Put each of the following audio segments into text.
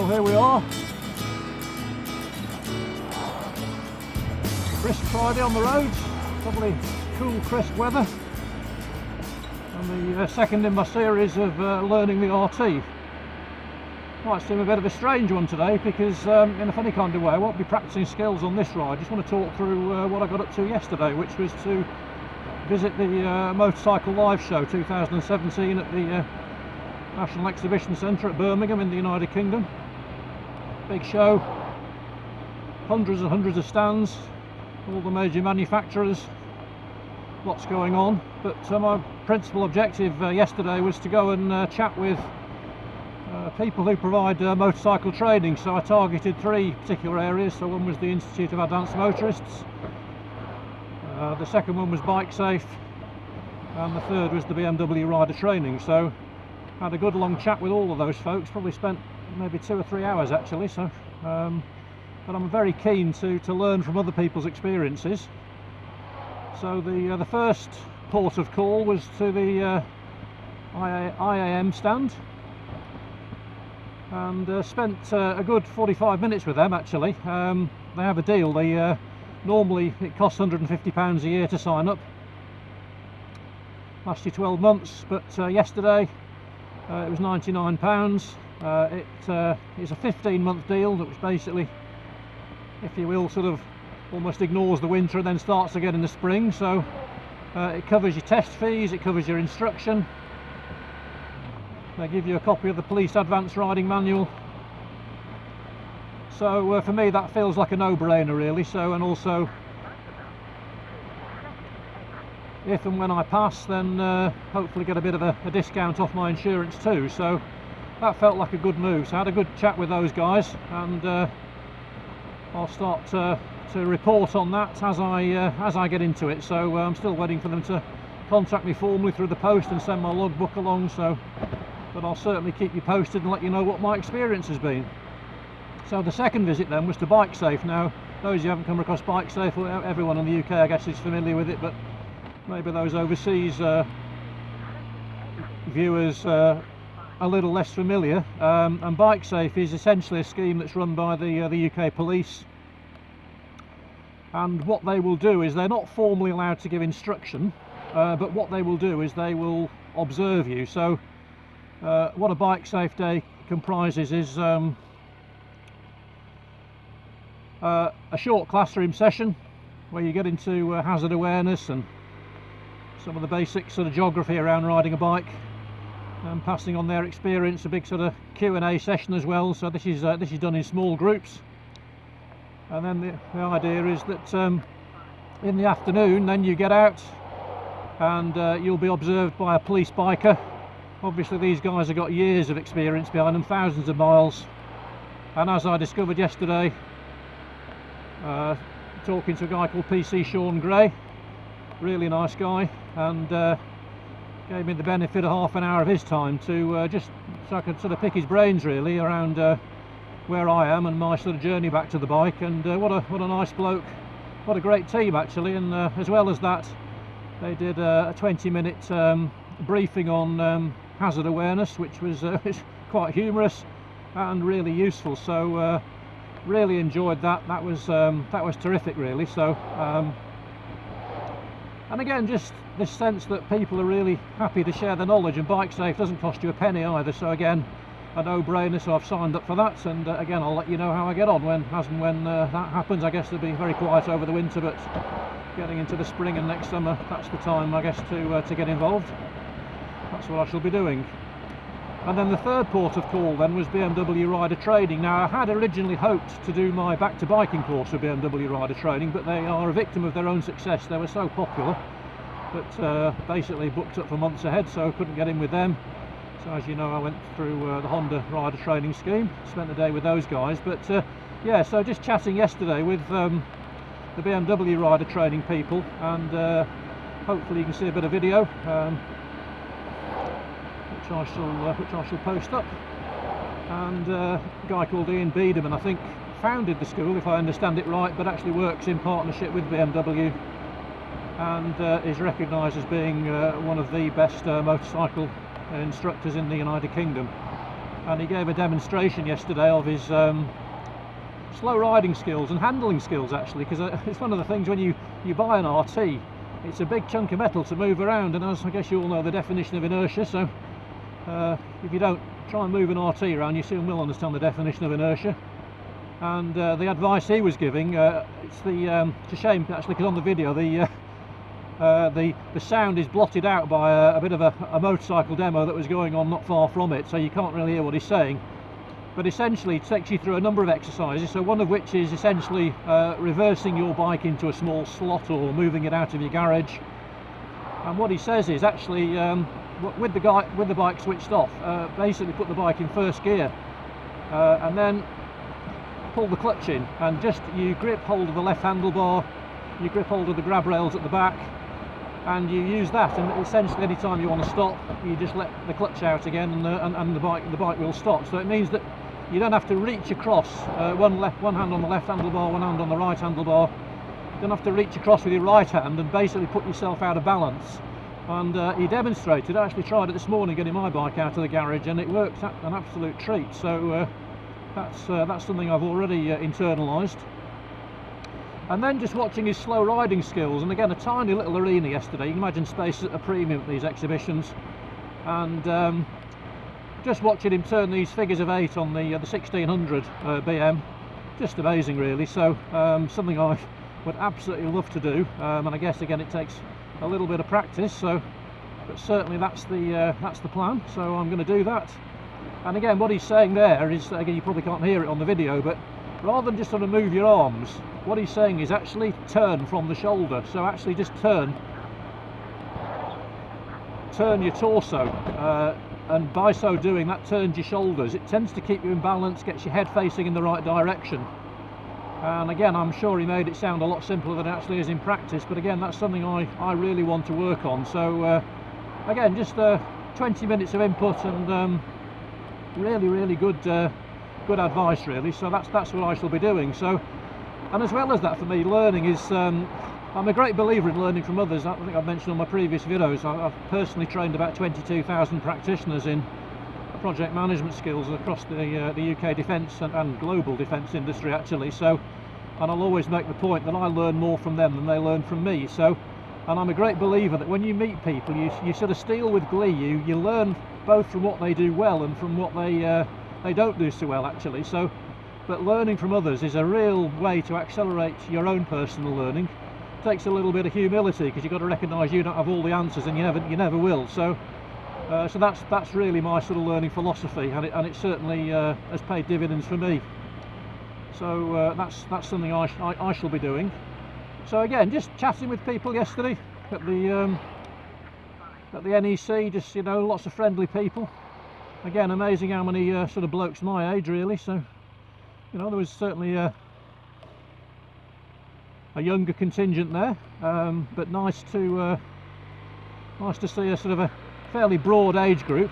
Well, here we are. Brisk Friday on the roads, lovely cool crisp weather, and the second in my series of learning the RT. Might seem a bit of a strange one today because in a funny kind of way I won't be practicing skills on this ride. I just want to talk through what I got up to yesterday, which was to visit the MotorCycleLive show 2017 at the National Exhibition Centre at Birmingham in the United Kingdom. Big show, hundreds and hundreds of stands, all the major manufacturers, lots going on. But my principal objective yesterday was to go and chat with people who provide motorcycle training. So I targeted three particular areas. So one was the Institute of Advanced Motorists, the second one was BikeSafe, and the third was the BMW rider training. So I had a good long chat with all of those folks, probably spent maybe 2 or 3 hours actually. So but I'm very keen to learn from other people's experiences. So the first port of call was to the IAM stand, and spent a good 45 minutes with them actually. They have a deal. They normally it costs £150 a year to sign up, lasts you 12 months, but yesterday it was £99. It's a 15-month deal, which basically, if you will, sort of almost ignores the winter and then starts again in the spring. So it covers your test fees, it covers your instruction. They give you a copy of the police advanced riding manual. So for me that feels like a no-brainer really. So, and also if and when I pass, then hopefully get a bit of a discount off my insurance too. So that felt like a good move. So I had a good chat with those guys, and I'll start to report on that as I get into it. So I'm still waiting for them to contact me formally through the post and send my logbook along. So, but I'll certainly keep you posted and let you know what my experience has been. So the second visit then was to BikeSafe. Now, those who haven't come across BikeSafe, well, everyone in the UK I guess is familiar with it, but maybe those overseas viewers a little less familiar. And BikeSafe is essentially a scheme that's run by the UK police, and what they will do is they're not formally allowed to give instruction, but what they will do is they will observe you. So what a BikeSafe day comprises is a short classroom session where you get into hazard awareness and some of the basic sort of geography around riding a bike, and passing on their experience. A big sort of Q&A session as well. So this is done in small groups, and then the idea is that in the afternoon then you get out and you'll be observed by a police biker. Obviously these guys have got years of experience behind them, thousands of miles, and as I discovered yesterday, talking to a guy called PC Sean Gray, really nice guy, and gave me the benefit of half an hour of his time to just so I could sort of pick his brains really around where I am and my sort of journey back to the bike. And what a nice bloke, what a great team actually. And as well as that, they did a 20-minute briefing on hazard awareness, which was quite humorous and really useful. So really enjoyed that. That was terrific really. So and again, just this sense that people are really happy to share their knowledge, and BikeSafe doesn't cost you a penny either. So again, a no-brainer. So I've signed up for that, and again I'll let you know how I get on when that happens. I guess it'll be very quiet over the winter, but getting into the spring and next summer, that's the time I guess to get involved. That's what I shall be doing. And then the third port of call then was BMW rider training. Now I had originally hoped to do my back to biking course with BMW rider training, but they are a victim of their own success. They were so popular that basically booked up for months ahead, so I couldn't get in with them. So as you know, I went through the Honda rider training scheme, spent the day with those guys. But yeah, so just chatting yesterday with the BMW rider training people, and hopefully you can see a bit of video, which I shall post up. And a guy called Ian Biederman, I think, founded the school, if I understand it right, but actually works in partnership with BMW, and is recognised as being one of the best motorcycle instructors in the United Kingdom. and he gave a demonstration yesterday of his slow riding skills and handling skills, actually, because it's one of the things when you buy an RT, it's a big chunk of metal to move around, and as I guess you all know the definition of inertia, so if you don't try and move an RT around, you soon will understand the definition of inertia. And the advice he was giving, it's a shame actually, because on the video the sound is blotted out by a bit of a motorcycle demo that was going on not far from it, so you can't really hear what he's saying. But essentially it takes you through a number of exercises, so one of which is essentially reversing your bike into a small slot or moving it out of your garage. And what he says is actually, with the bike switched off, basically put the bike in first gear and then pull the clutch in, and just you grip hold of the left handlebar, you grip hold of the grab rails at the back, and you use that, and essentially any time you want to stop, you just let the clutch out again, and the bike will stop. So it means that you don't have to reach across, one hand on the left handlebar, one hand on the right handlebar. You don't have to reach across with your right hand and basically put yourself out of balance. And he demonstrated. I actually tried it this morning getting my bike out of the garage, and it worked an absolute treat. So that's something I've already internalised. And then just watching his slow riding skills, and again a tiny little arena yesterday. You can imagine space is at a premium at these exhibitions, and just watching him turn these figures of 8 on the 1600 BM, just amazing really. So something I would absolutely love to do, and I guess again it takes a little bit of practice, so but certainly that's the plan, so I'm going to do that. And again, what he's saying there is, again, you probably can't hear it on the video, but rather than just sort of move your arms, what he's saying is actually turn from the shoulder. So actually just turn your torso, and by so doing that turns your shoulders. It tends to keep you in balance, gets your head facing in the right direction. And again, I'm sure he made it sound a lot simpler than it actually is in practice, but again, that's something I really want to work on. So again, just 20 minutes of input, and really good advice really. So that's what I shall be doing. So, and as well as that, for me, learning is I'm a great believer in learning from others. I think I've mentioned on my previous videos, I've personally trained about 22,000 practitioners in project management skills across the UK defence and global defence industry actually. So, and I'll always make the point that I learn more from them than they learn from me. So, and I'm a great believer that when you meet people, you sort of steal with glee. You learn both from what they do well and from what they don't do so well actually. So, but learning from others is a real way to accelerate your own personal learning. It takes a little bit of humility, because you've got to recognise you don't have all the answers, and you never will. So, so that's really my sort of learning philosophy, and it certainly has paid dividends for me. So that's something I shall be doing. So again, just chatting with people yesterday at the NEC, just, you know, lots of friendly people. Again, amazing how many sort of blokes my age really. So, you know, there was certainly a younger contingent there, but nice to see a sort of a fairly broad age group.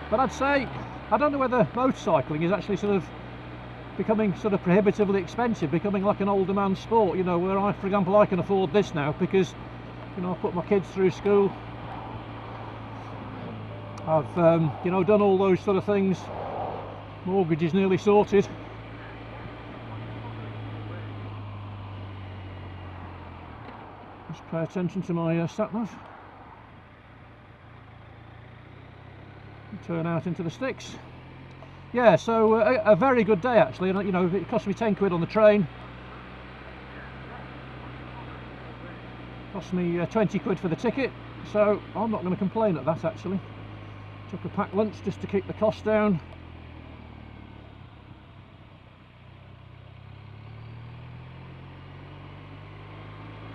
But I'd say, I don't know whether motorcycling is actually sort of becoming sort of prohibitively expensive, becoming like an older man's sport, you know, where for example, I can afford this now because, you know, I've put my kids through school, I've you know, done all those sort of things, mortgage is nearly sorted. Just pay attention to my sat-nav. Turn out into the sticks. Yeah, so a very good day actually. You know, it cost me 10 quid on the train, cost me 20 quid for the ticket, so I'm not going to complain at that actually. Took a packed lunch just to keep the cost down.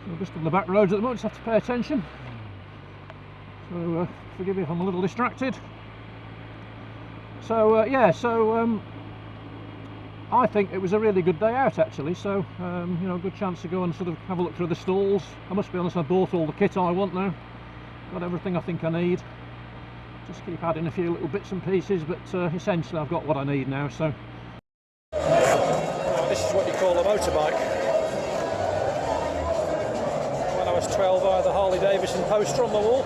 So just on the back roads at the moment, just have to pay attention. So forgive me if I'm a little distracted. So yeah, so I think it was a really good day out actually. So you know, a good chance to go and sort of have a look through the stalls. I must be honest, I bought all the kit I want now. Got everything I think I need. Just keep adding a few little bits and pieces, but essentially I've got what I need now. So this is what you call a motorbike. When I was 12, I had the Harley Davidson poster on the wall.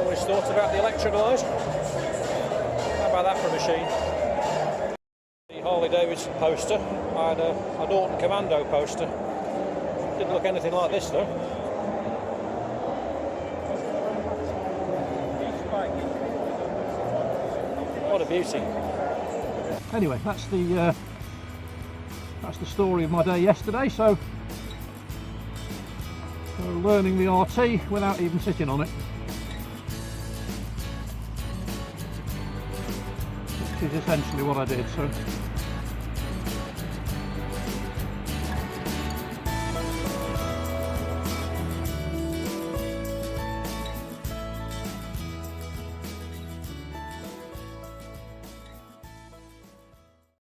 Always thought about the electric glide. that for a machine? The Harley Davidson poster. I had a Norton Commando poster. Didn't look anything like this though. What a beauty. Anyway, that's the story of my day yesterday. So learning the RT without even sitting on it, which is essentially what I did. So